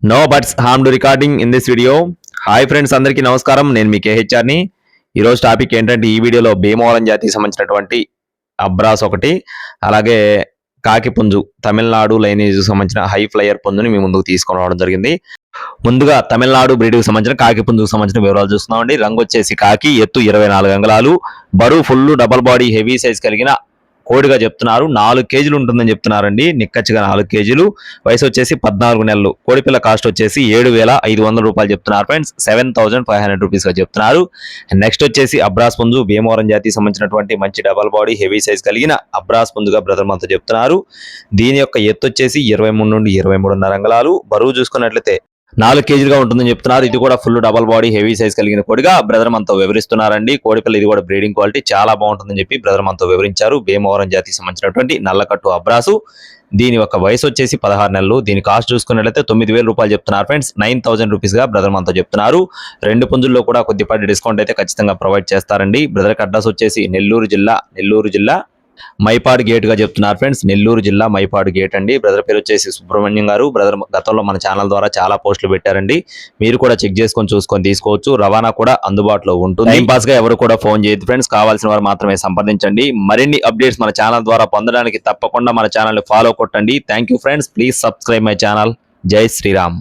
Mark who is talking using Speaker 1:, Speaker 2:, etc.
Speaker 1: No buts harm to recording in this video. Hi friends, అందరికీ నమస్కారం. నేను మీ కేహెచ్ఆర్ని. ఈరోజు టాపిక్ ఏంటంటే ఈ వీడియోలో భీమవరం జాతికి సంబంధించినటువంటి అబ్రాస్ ఒకటి, అలాగే కాకిపుంజు తమిళనాడు లైనేజ్ సంబంధించిన హై ఫ్లయర్ పుంజుని మీ ముందుకు తీసుకొని రావడం జరిగింది. ముందుగా తమిళనాడు బ్రీడ్కి సంబంధించిన కాకిపుంజుకు సంబంధించిన వివరాలు చూస్తున్నామండి. రంగు వచ్చేసి కాకి, ఎత్తు 24 అంగుళాలు, బరువు full double body heavy size కలిగిన కోడిగా చెప్తున్నారు. 4 కేజీలు ఉంటుందని చెప్తున్నారండి. నిక్కచ్చిగా 4 కేజీలు. వయసు వచ్చేసి 14 నెలలు. కోడిపిల్ల కాస్ట్ వచ్చేసి 7,500 రూపాయలు చెప్తున్నారు ఫ్రెండ్స్. 7,500 రూపీస్ గా చెప్తున్నారు. నెక్స్ట్ వచ్చేసి అబ్రాస్ పుంజు, భీమవరం జాతికి సంబంధించినటువంటి మంచి డబల్ బాడీ హెవీ సైజ్ కలిగిన అబ్రాస్ పుంజుగా బ్రదర్ మనతో చెప్తున్నారు. దీని యొక్క ఎత్తు వచ్చేసి 23 నుండి 23.5 అంగుళాలు. బరువు చూసుకున్నట్లయితే 4 కేజీలుగా ఉంటుందని చెప్తున్నారు. ఇది కూడా full double body heavy size కలిగిన కోడిగా బ్రదర్ మనతో వివరిస్తున్నారండి. కోడిపిల్ల ఇది కూడా బ్రీడింగ్ క్వాలిటీ చాలా బాగుంటుందని చెప్పి బ్రదర్ మనతో వివరించారు. భీమవరం జాతికి సంబంధించినటువంటి నల్లకట్టు అబ్రాసు. దీని యొక్క వయసు వచ్చేసి 16 నెలలు. దీని కాస్ట్ చూసుకున్నట్లయితే 9,000 రూపాయలు చెప్తున్నారు ఫ్రెండ్స్. 9,000 రూపీస్ గా బ్రదర్ మనతో చెప్తున్నారు. 2 పుంజుల్లో కూడా కొద్దిపాటి డిస్కౌంట్ అయితే ఖచ్చితంగా ప్రొవైడ్ చేస్తారండి. బ్రదర్ అడ్రస్ వచ్చేసి నెల్లూరు జిల్లా మైపాడు గేట్ గా చెప్తున్నారు ఫ్రెండ్స్. నెల్లూరు జిల్లా మైపాడు గేట్ అండి. బ్రదర్ పేరు వచ్చేసి సుబ్రహ్మణ్యం గారు. బ్రదర్ గతంలో మన ఛానల్ ద్వారా చాలా పోస్టులు పెట్టారండి. మీరు కూడా చెక్ చేసుకొని చూసుకొని తీసుకోవచ్చు. రవాణా కూడా అందుబాటులో ఉంటుంది. టైం పాస్ గా ఎవరు కూడా ఫోన్ చేయొద్దు ఫ్రెండ్స్. కావాల్సిన వారు మాత్రమే సంప్రదించండి. మరిన్ని అప్డేట్స్ మన ఛానల్ ద్వారా పొందడానికి తప్పకుండా మన ఛానల్ ని ఫాలో కొట్టండి. Thank you friends. Please subscribe my channel. జై శ్రీరామ్.